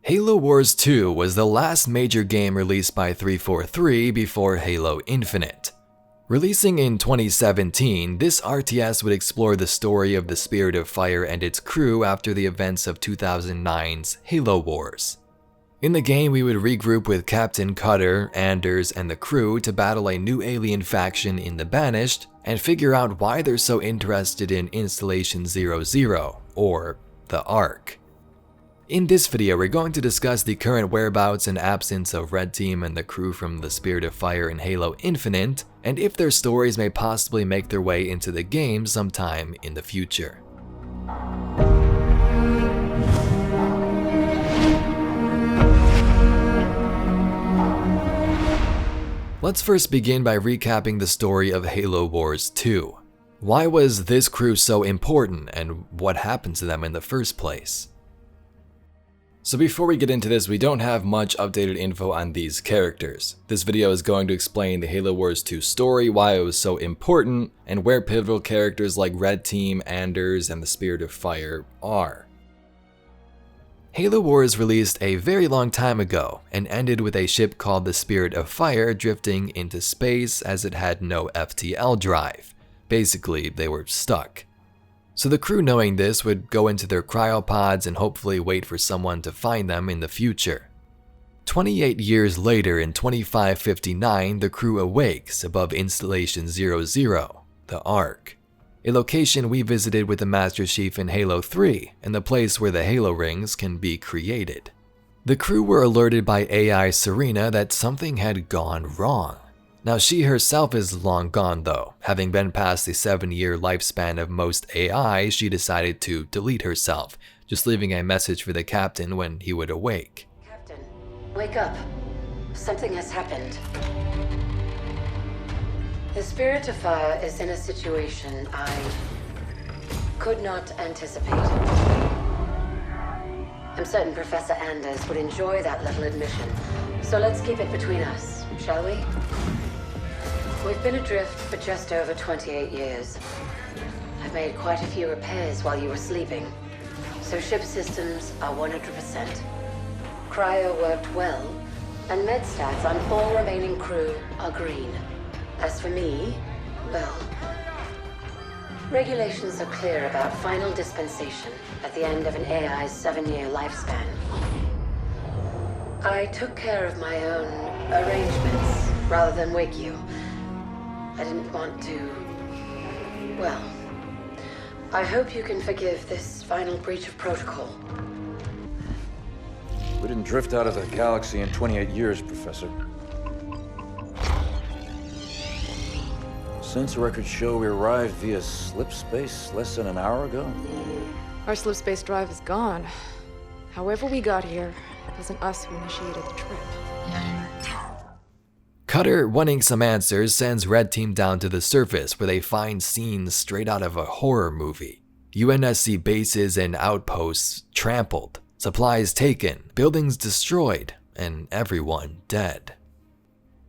Halo Wars 2 was the last major game released by 343 before Halo Infinite. Releasing in 2017, this RTS would explore the story of the Spirit of Fire and its crew after the events of 2009's Halo Wars. In the game, we would regroup with Captain Cutter, Anders, and the crew to battle a new alien faction in the Banished and figure out why they're so interested in Installation 00, or the Ark. In this video, we're going to discuss the current whereabouts and absence of Red Team and the crew from the Spirit of Fire in Halo Infinite, and if their stories may possibly make their way into the game sometime in the future. Let's first begin by recapping the story of Halo Wars 2. Why was this crew so important, and what happened to them in the first place? So before we get into this, we don't have much updated info on these characters. This video is going to explain the Halo Wars 2 story, why it was so important, and where pivotal characters like Red Team, Anders, and the Spirit of Fire are. Halo Wars released a very long time ago and ended with a ship called the Spirit of Fire drifting into space as it had no FTL drive. Basically, they were stuck. So the crew, knowing this, would go into their cryopods and hopefully wait for someone to find them in the future. 28 years later, in 2559, the crew awakes above Installation 00, the Ark, a location we visited with the Master Chief in Halo 3, and the place where the Halo rings can be created. The crew were alerted by AI Serena that something had gone wrong. Now, she herself is long gone though. Having been past the 7-year lifespan of most AI, she decided to delete herself, just leaving a message for the captain when he would awake. Captain, wake up. Something has happened. The Spirit of Fire is in a situation I could not anticipate. I'm certain Professor Anders would enjoy that little admission, so let's keep it between us, shall we? We've been adrift for just over 28 years. I've made quite a few repairs while you were sleeping, so ship systems are 100%. Cryo worked well, and med stats on all remaining crew are green. As for me, well, regulations are clear about final dispensation at the end of an AI's 7-year lifespan. I took care of my own arrangements rather than wake you. I didn't want to... well, I hope you can forgive this final breach of protocol. We didn't drift out of the galaxy in 28 years, Professor. Since records show we arrived via slip space less than an hour ago. Our slip space drive is gone. However we got here, it wasn't us who initiated the trip. Cutter, wanting some answers, sends Red Team down to the surface where they find scenes straight out of a horror movie. UNSC bases and outposts trampled, supplies taken, buildings destroyed, and everyone dead.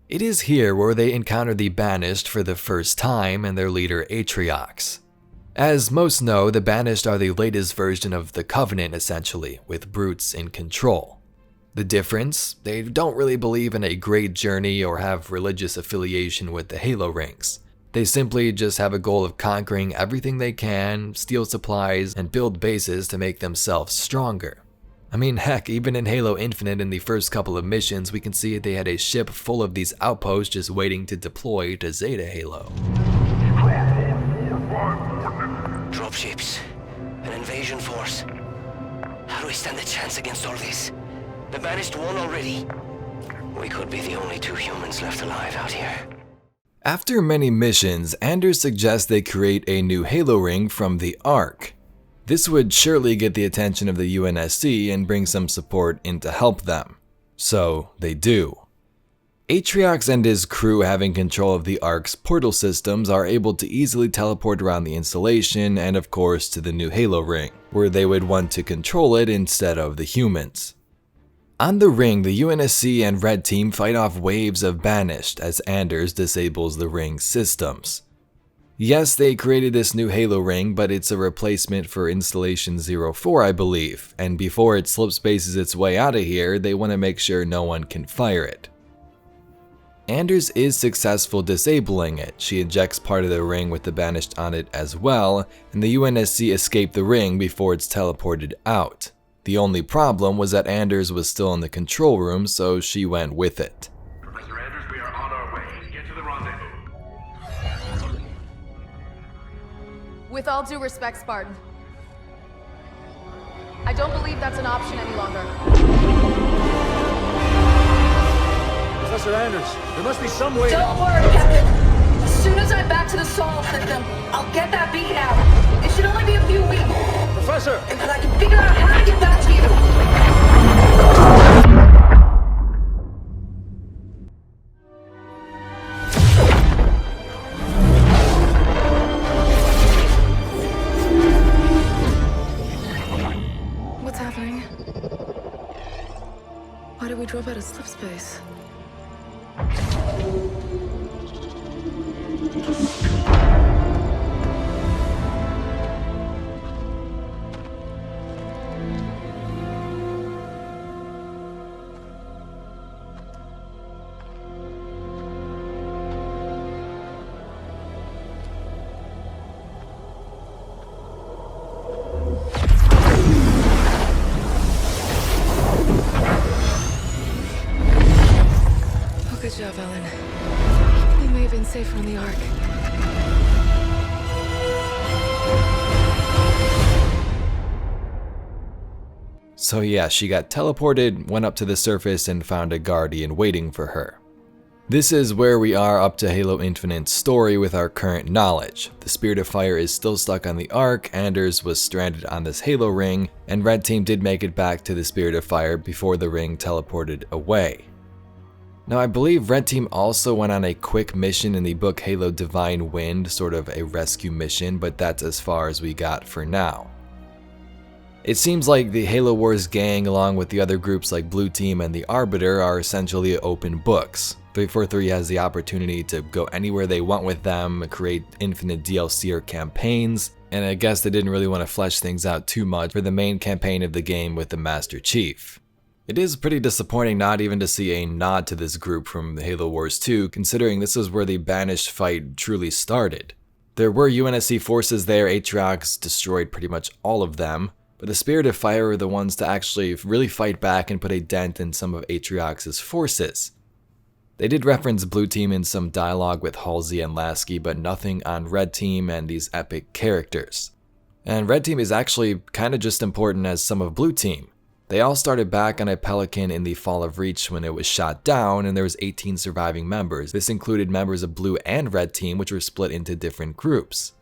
It is here where they encounter the Banished for the first time and their leader Atriox. As most know, the Banished are the latest version of the Covenant essentially, with brutes in control. The difference? They don't really believe in a great journey or have religious affiliation with the Halo rings. They simply just have a goal of conquering everything they can, steal supplies, and build bases to make themselves stronger. I mean, heck, even in Halo Infinite in the first couple of missions, we can see they had a ship full of these outposts just waiting to deploy to Zeta Halo. Dropships, an invasion force. How do we stand a chance against all this? The Banished won already. We could be the only 2 humans left alive out here. After many missions, Anders suggests they create a new Halo ring from the Ark. This would surely get the attention of the UNSC and bring some support in to help them. So they do. Atriox and his crew, having control of the Ark's portal systems, are able to easily teleport around the installation and of course to the new Halo ring, where they would want to control it instead of the humans. On the ring, the UNSC and Red Team fight off waves of Banished as Anders disables the ring's systems. Yes, they created this new Halo ring, but it's a replacement for Installation 04, I believe, and before it slip spaces its way out of here, they want to make sure no one can fire it. Anders is successful disabling it. She ejects part of the ring with the Banished on it as well, and the UNSC escape the ring before it's teleported out. The only problem was that Anders was still in the control room, so she went with it. Professor Anders, we are on our way. Get to the rendezvous. With all due respect, Spartan, I don't believe that's an option any longer. Professor Anders, there must be some way. Don't worry, Captain. As soon as I'm back to the solar system, I'll get that beacon out. It should only be a few weeks. Professor! And then I can figure out how to get back to you. What's happening? Why did we drop out of slip space? Good job, Ellen. We may have been safer on the Ark. So yeah, she got teleported, went up to the surface, and found a Guardian waiting for her. This is where we are up to Halo Infinite's story with our current knowledge. The Spirit of Fire is still stuck on the Ark, Anders was stranded on this Halo ring, and Red Team did make it back to the Spirit of Fire before the ring teleported away. Now I believe Red Team also went on a quick mission in the book Halo Divine Wind, sort of a rescue mission, but that's as far as we got for now. It seems like the Halo Wars gang, along with the other groups like Blue Team and the Arbiter, are essentially open books. 343 has the opportunity to go anywhere they want with them, create infinite DLC or campaigns, and I guess they didn't really want to flesh things out too much for the main campaign of the game with the Master Chief. It is pretty disappointing not even to see a nod to this group from Halo Wars 2, considering this is where the Banished fight truly started. There were UNSC forces there, Atriox destroyed pretty much all of them, but the Spirit of Fire were the ones to actually really fight back and put a dent in some of Atriox's forces. They did reference Blue Team in some dialogue with Halsey and Lasky, but nothing on Red Team and these epic characters. And Red Team is actually kinda just important as some of Blue Team. They all started back on a Pelican in the Fall of Reach when it was shot down, and there was 18 surviving members. This included members of Blue and Red Team, which were split into different groups.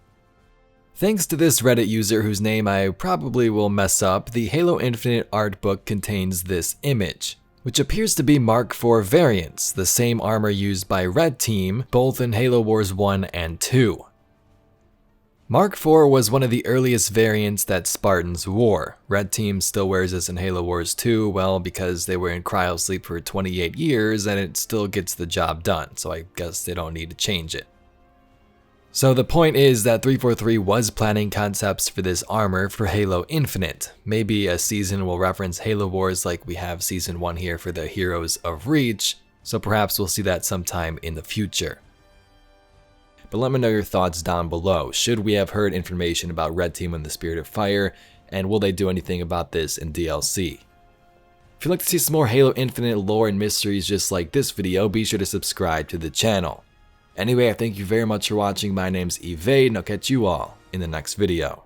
Thanks to this Reddit user whose name I probably will mess up, the Halo Infinite art book contains this image, which appears to be Mark IV variants, the same armor used by Red Team, both in Halo Wars 1 and 2. Mark IV was one of the earliest variants that Spartans wore. Red Team still wears this in Halo Wars 2, well, because they were in cryosleep for 28 years and it still gets the job done, so I guess they don't need to change it. So the point is that 343 was planning concepts for this armor for Halo Infinite. Maybe a season will reference Halo Wars like we have Season 1 here for the Heroes of Reach, so perhaps we'll see that sometime in the future. But let me know your thoughts down below. Should we have heard information about Red Team and the Spirit of Fire, and will they do anything about this in DLC? If you'd like to see some more Halo Infinite lore and mysteries just like this video, be sure to subscribe to the channel. Anyway, I thank you very much for watching. My name's Evade, and I'll catch you all in the next video.